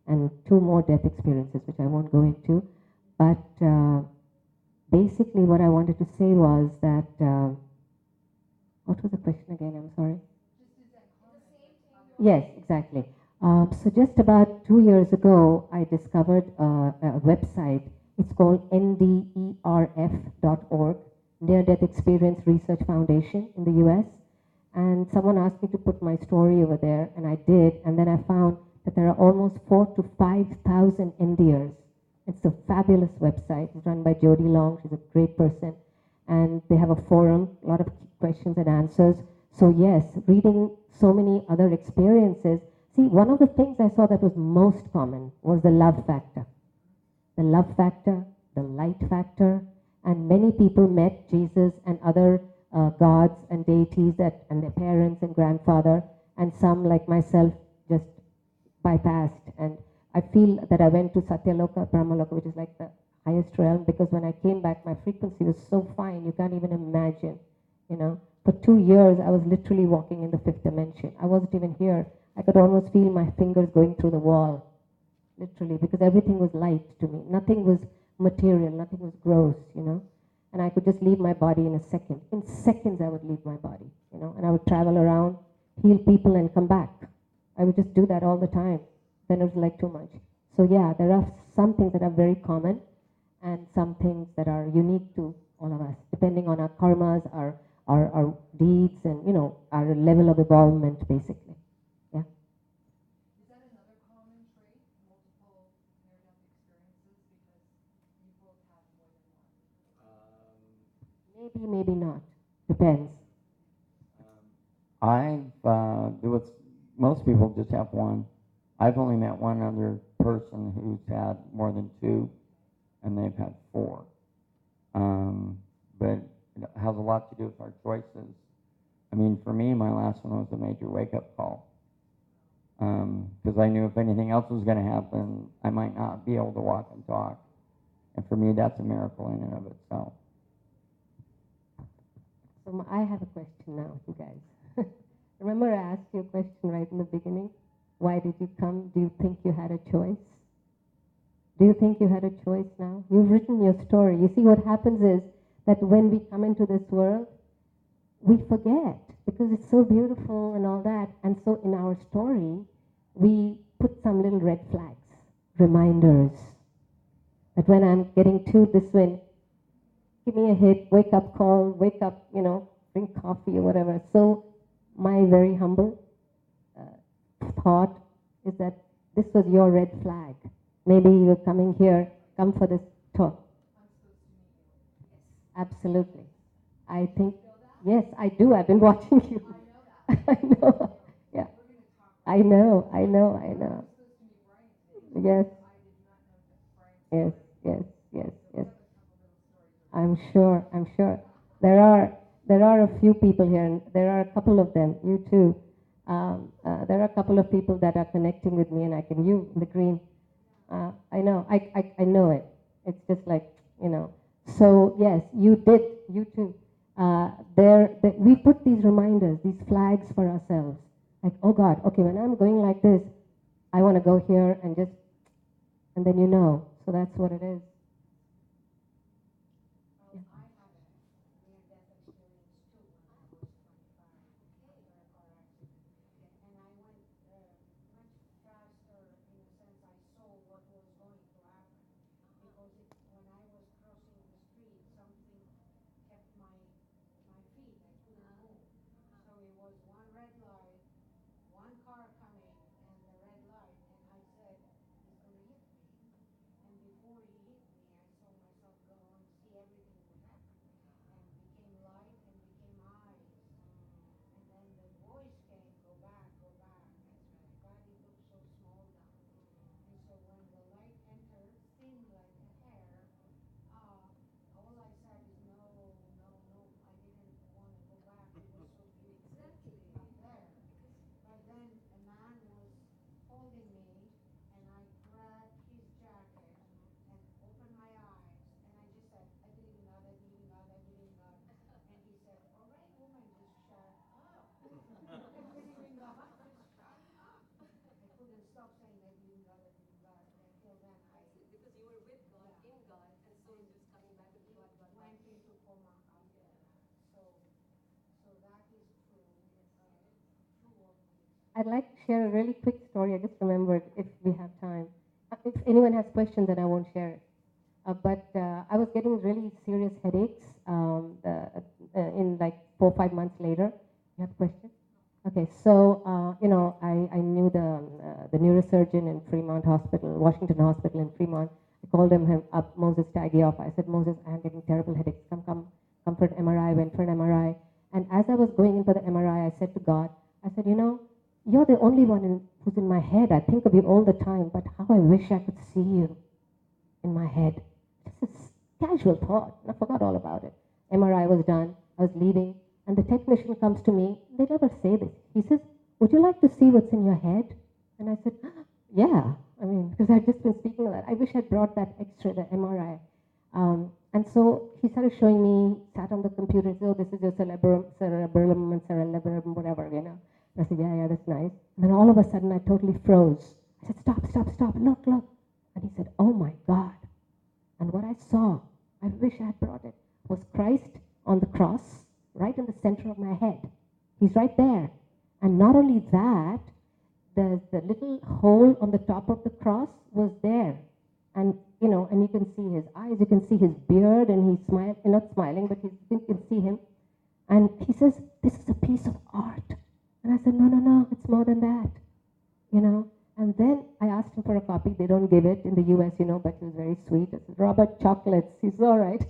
and 2 more death experiences, which I won't go into. But basically what I wanted to say was that, what was the question again? I'm sorry. Yes, exactly. So just about 2 years ago, I discovered a website. It's called NDERF.org, Near Death Experience Research Foundation in the US. And someone asked me to put my story over there, and I did. And then I found that there are almost 4,000 to 5,000 NDers. It's a fabulous website. It's run by Jody Long. She's a great person. And they have a forum, a lot of questions and answers. So yes, reading so many other experiences. See, one of the things I saw that was most common was the love factor. The love factor, the light factor, and many people met Jesus and other gods and deities and their parents and grandfather, and some like myself just bypassed. And I feel that I went to Satyaloka, Brahmaloka, which is like the highest realm, because when I came back, my frequency was so fine, you can't even imagine, you know. For 2 years, I was literally walking in the 5th dimension. I wasn't even here. I could almost feel my fingers going through the wall, literally, because everything was light to me. Nothing was material, nothing was gross, you know. And I could just leave my body in a second. In seconds, I would leave my body, you know, and I would travel around, heal people, and come back. I would just do that all the time. Then it was like too much. So yeah, there are some things that are very common and some things that are unique to all of us, depending on our karmas, our deeds, and, you know, our level of involvement, basically. Yeah. Is that another common trait, multiple near-death experiences, because you both have more than one? Maybe, maybe not. Depends. Most people just have one. I've only met one other person who's had more than 2, and they've had 4. But it has a lot to do with our choices. I mean, for me, my last one was a major wake-up call. Because I knew if anything else was going to happen, I might not be able to walk and talk. And for me, that's a miracle in and of itself. So I have a question now, you guys. Remember I asked you a question right in the beginning? Why did you come? Do you think you had a choice? Do you think you had a choice now? You've written your story. You see, what happens is that when we come into this world, we forget because it's so beautiful and all that. And so in our story, we put some little red flags, reminders, that when I'm getting to this way, give me a hit, wake up call, wake up, you know, drink coffee or whatever. So my very humble thought is that this was your red flag. Maybe you're coming here, come for this talk. Absolutely. I think, yes, I do. I've been watching you. I know. Yeah. I know. Yes. Yes, yes, yes, yes. I'm sure. There are a few people here, and there are a couple of them, you too. There are a couple of people that are connecting with me, and you in the green. I know, I know it. It's just like, you know. So yes, you too. We put these reminders, these flags for ourselves. Like, oh God, okay, when I'm going like this, I want to go here and then you know. So that's what it is. I'd like to share a really quick story. I just remembered if we have time. If anyone has questions, then I won't share it. But I was getting really serious headaches in like 4 or 5 months later. You have a question? Okay, so I knew the neurosurgeon in Fremont Hospital, Washington Hospital in Fremont. I called him up, Moses Tagioff. I said, Moses, I'm getting terrible headaches. Come for an MRI. I went for an MRI. And as I was going in for the MRI, I said to God, I said, you're the only one who's in my head. I think of you all the time, but how I wish I could see you in my head. Just a casual thought. And I forgot all about it. MRI was done. I was leaving. And the technician comes to me. They never say this. He says, would you like to see what's in your head? And I said, yeah. I mean, because I'd just been speaking of that. I wish I'd brought that extra, the MRI. And so he started showing me, sat on the computer, and said, oh, this is your cerebellum and cerebellum, whatever, And I said, yeah, that's nice. And then all of a sudden, I totally froze. I said, stop, look. And he said, oh my God. And what I saw, I wish I had brought it, was Christ on the cross, right in the center of my head. He's right there. And not only that, the little hole on the top of the cross was there. And, and you can see his eyes, you can see his beard, and he's not smiling, but you can see him. And he says, this is a piece of art. And I said, no, it's more than that, And then I asked him for a copy. They don't give it in the US, but he was very sweet. I said, Robert, chocolates. He said, all right.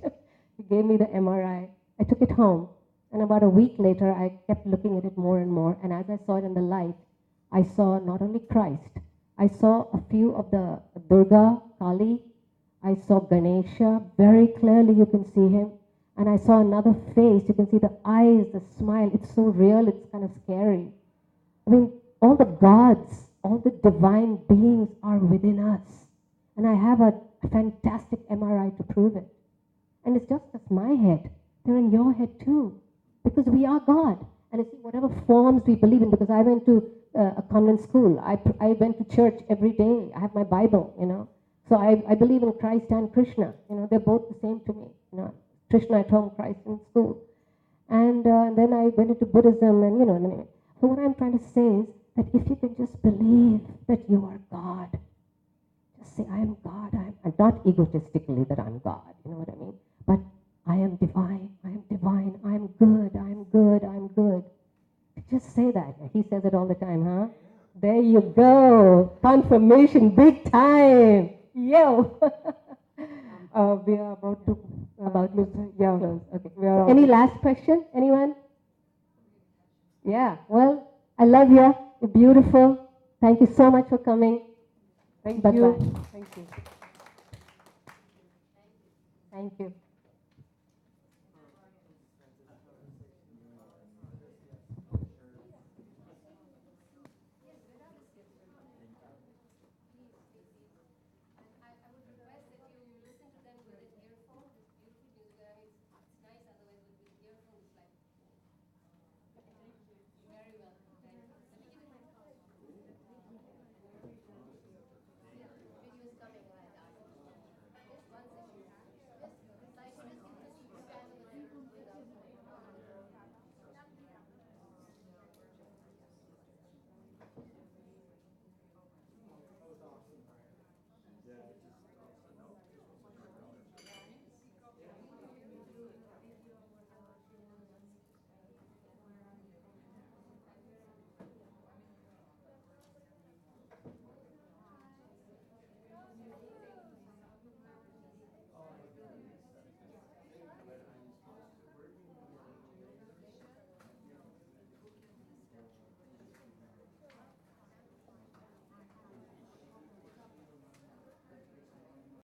He gave me the MRI. I took it home. And about a week later, I kept looking at it more and more. And as I saw it in the light, I saw not only Christ, I saw a few of the Durga, Kali. I saw Ganesha. Very clearly you can see him. And I saw another face. You can see the eyes, the smile. It's so real, it's kind of scary. I mean, all the gods, all the divine beings are within us. And I have a fantastic MRI to prove it. And it's just as my head. They're in your head too. Because we are God. And you see, whatever forms we believe in, because I went to a convent school. I went to church every day. I have my Bible, So I believe in Christ and Krishna. They're both the same to me. Krishna at home, Christ in school. And then I went into Buddhism and, anyway. So what I'm trying to say is that if you can just believe that you are God, just say, I am God. And not egotistically that I'm God, you know what I mean? But I am divine, I am divine, I am good, I am good, I am good. Just say that. He says it all the time, huh? There you go. Confirmation, big time. Yo. We are about to yeah. Close. Okay. We are Any last question? Anyone? Yeah. Well, I love you. You're beautiful. Thank you so much for coming. Thank Bye-bye. you. Thank you. Thank you.